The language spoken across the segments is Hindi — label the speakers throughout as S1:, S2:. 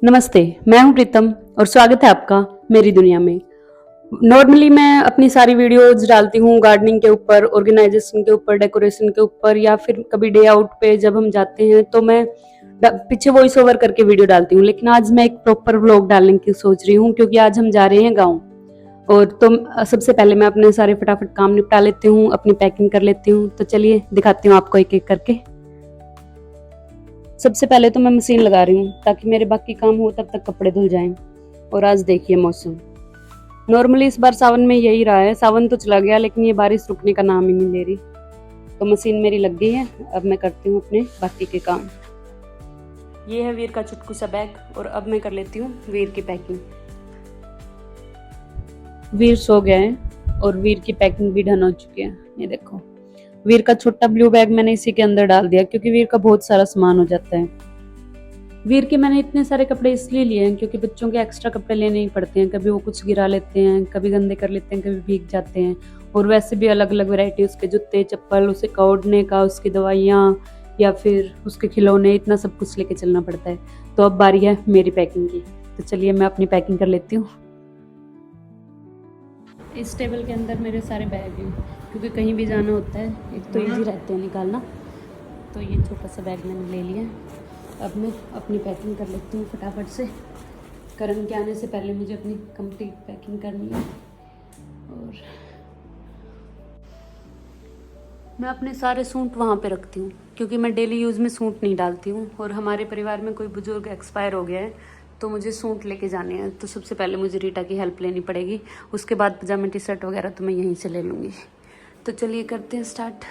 S1: नमस्ते, मैं हूं प्रीतम और स्वागत है आपका मेरी दुनिया में। नॉर्मली मैं अपनी सारी वीडियोज डालती हूँ गार्डनिंग के ऊपर, ऑर्गेनाइजेशन के ऊपर, डेकोरेशन के ऊपर या फिर कभी डे आउट पे जब हम जाते हैं तो मैं पीछे वॉइस ओवर करके वीडियो डालती हूँ। लेकिन आज मैं एक प्रॉपर व्लॉग डालने की सोच रही हूँ क्योंकि आज हम जा रहे हैं गाँव। और तो सबसे पहले मैं अपने सारे फटाफट काम निपटा लेती हूँ, अपनी पैकिंग कर लेती हूँ। तो चलिए दिखाती हूँ आपको एक एक करके। सबसे पहले तो मैं मशीन लगा रही हूँ ताकि मेरे बाकी काम हो तब तक कपड़े धुल जाएं। और आज देखिए मौसम, नॉर्मली इस बार सावन में यही रहा है। सावन तो चला गया लेकिन ये बारिश रुकने का नाम ही नहीं ले रही। तो मशीन मेरी लग गई है, अब मैं करती हूँ अपने बाकी के काम। ये है वीर का चुटकू सा बैग और अब मैं कर लेती हूँ वीर की पैकिंग। वीर सो गया है और वीर की पैकिंग भी डन हो चुकी है। ये देखो, वीर का छोटा ब्लू बैग मैंने इसी के अंदर डाल दिया क्योंकि वीर का बहुत सारा सामान हो जाता है। वीर के मैंने इतने सारे कपड़े इसलिए लिए हैं क्योंकि बच्चों के एक्स्ट्रा कपड़े लेने ही पड़ते हैं। कभी वो कुछ गिरा लेते हैं, कभी गंदे कर लेते हैं, कभी भीग जाते हैं। और वैसे भी अलग अलग वैरायटी, उसके जूते चप्पल, उसे ओढ़ने का, उसकी दवाइयाँ या फिर उसके खिलौने, इतना सब कुछ लेके चलना पड़ता है। तो अब बारी है मेरी पैकिंग की। तो चलिए मैं अपनी पैकिंग कर लेती हूँ। इस टेबल के अंदर मेरे सारे बैग हैं क्योंकि कहीं भी जाना होता है, एक तो ईजी रहते हैं निकालना। तो ये छोटा सा बैग मैंने ले लिया। अब मैं अपनी पैकिंग कर लेती हूँ फटाफट से। करण के आने से पहले मुझे अपनी कंप्लीट पैकिंग करनी है। और मैं अपने सारे सूट वहाँ पे रखती हूँ क्योंकि मैं डेली यूज़ में सूट नहीं डालती हूँ। और हमारे परिवार में कोई बुजुर्ग एक्सपायर हो गया है तो मुझे सूट लेके जाने हैं। तो सबसे पहले मुझे रीटा की हेल्प लेनी पड़ेगी, उसके बाद पजामा टी शर्ट वगैरह तो मैं यहीं से ले लूँगी। तो चलिए करते हैं स्टार्ट।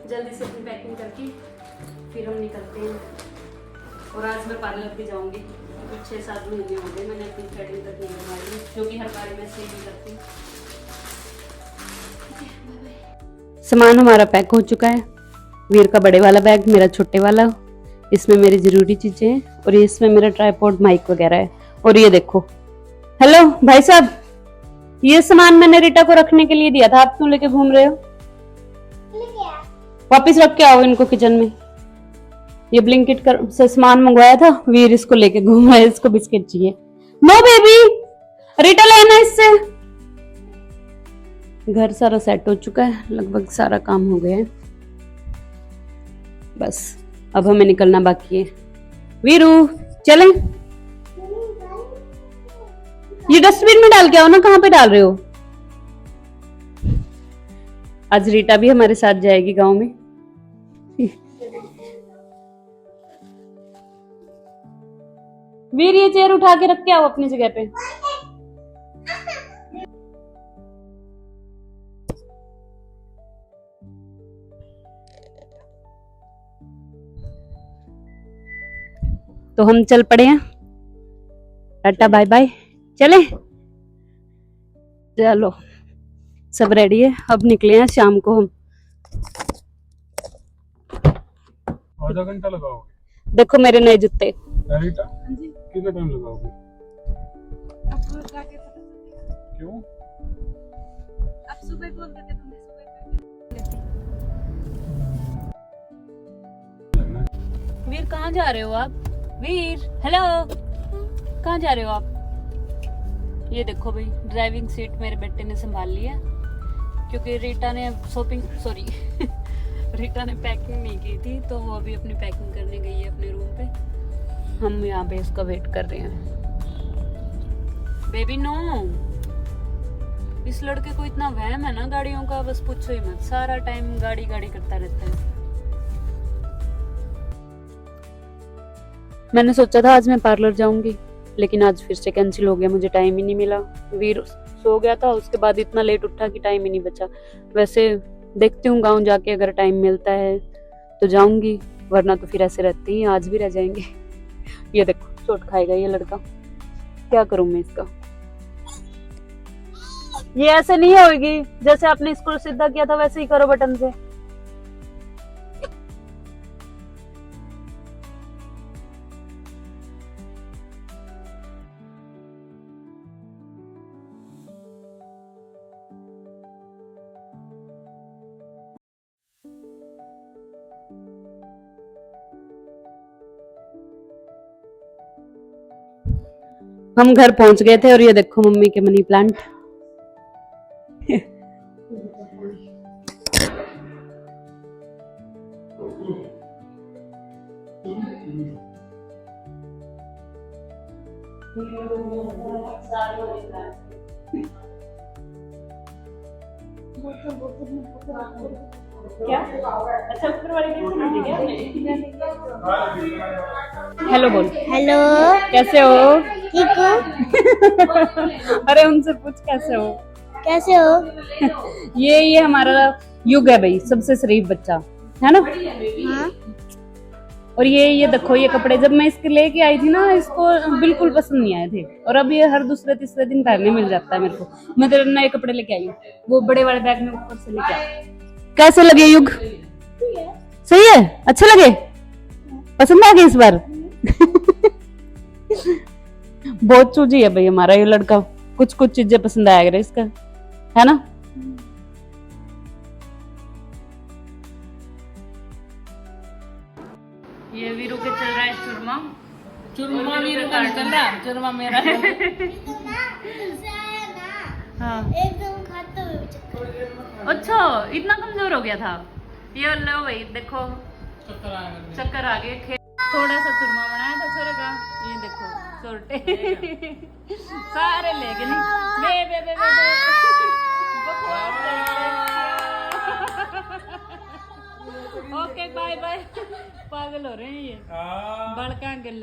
S1: जल्दी से अपनी पैकिंग करके फिर हम निकलते हैं। और आज मैं पार्लर भी जाऊंगी क्योंकि 6-7 महीने हो गए मैंने अपनी थ्रेडिंग तक नहीं करवाई, जो कि हर बार मैं सही नहीं करती। सामान हमारा पैक हो चुका है। वीर का बड़े वाला बैग, मेरा छोटे वाला, इसमें मेरी ज़रूरी चीज़ें हैं और ये इसमें मेरा ट्राइपॉड, माइक वगैरह है। और ये देखो, हेलो भाई साहब, ये सामान मैंने रीटा को रखने के लिए दिया था, आप क्यों लेके घूम रहे हो? वापिस रख के आओ इनको किचन में। ये ब्लिंकिट से सामान मंगवाया था, वीर इसको लेके घूम रहा है, इसको बिस्किट चाहिए। नो बेबी, रीटा लेना इससे। घर सारा सेट हो चुका है, लगभग सारा काम हो गया है, बस अब हमें निकलना बाकी है। वीरू चलें? ये डस्टबिन में डाल के आओ ना, कहाँ पे डाल रहे हो? आज रीटा भी हमारे साथ जाएगी गांव में। वीर ये चेयर उठा के रख के आओ अपनी जगह पे। तो हम चल पड़े हैं, टाटा बाय बाय, चले? चलो सब रेडी है, अब निकले हैं शाम को हम।
S2: आधा घंटा लगाओगे?
S1: देखो मेरे नए जूते।
S2: कितना टाइम लगाओगे? क्यों?
S3: अब सुबह बोल देते तुमने सुबह।
S1: वीर कहाँ जा रहे हो आप? वीर हेलो, कहाँ जा रहे हो आप? ये देखो भाई, ड्राइविंग सीट मेरे बेटे ने संभाल लिया क्योंकि रीटा ने रीटा ने पैकिंग नहीं की थी तो वो अभी अपनी पैकिंग करने गई है अपने रूम पे। हम यहाँ पे इसका वेट कर रहे हैं। बेबी नो, इस लड़के को इतना वहम है ना गाड़ियों का, बस पूछो ही मत, सारा टाइम गाड़ी गाड़ी करता रहता है। मैंने सोचा था आज मैं पार्लर जाऊंगी लेकिन आज फिर से कैंसिल हो गया, मुझे टाइम ही नहीं मिला। वीर सो गया था, उसके बाद इतना लेट उठा कि टाइम ही नहीं बचा। वैसे देखती हूँ गाँव जाके अगर टाइम मिलता है तो जाऊंगी, वरना तो फिर ऐसे रहते ही आज भी रह जाएंगे। ये देखो चोट खाएगा ये लड़का, क्या करूं मैं इसका? ये ऐसे नहीं होगी, जैसे आपने इसको सीधा किया था वैसे ही करो बटन से। हम घर पहुंच गए थे और ये देखो मम्मी के मनी प्लांट। क्या? अच्छा ऊपर वाले हेलो बोल।
S4: हेलो,
S1: कैसे हो?
S4: ठीक हो?
S1: अरे उनसे पूछ कैसे हो?
S4: कैसे हो?
S1: ये हमारा युग है भाई, सबसे शरीफ बच्चा है ना।
S4: हाँ,
S1: और ये देखो ये कपड़े जब मैं इसके लेके आई थी ना, इसको बिल्कुल पसंद नहीं आए थे, और अब ये हर दूसरे तीसरे दिन पहनने मिल जाता है मेरे को। मैं तेरे नए कपड़े लेके आई हूँ, वो बड़े वाले बैग में ऊपर से लेके आई। कैसे लगे युग? सही है, अच्छे लगे, पसंद आ गए इस बार। बहुत चूजी है भाई हमारा ये लड़का, कुछ कुछ चीजें पसंद आया करे इसका, है ना। ये वीरू के चल रहा है चूरमा।
S5: चूरमा वीरू का निकल रहा, चूरमा मेरा।
S1: हाँ
S4: एकदम खत्म हो चुका।
S1: अच्छा इतना कमजोर हो गया था ये। लो भाई देखो चक्कर आ गए। थोड़ा सा चूरमा बनाया था छोरे का, ये देखो छोटे सारे ले गए। बे बे बे बे ओके बाय बाय। पागल हो रहे हैं ये, बड़का गल।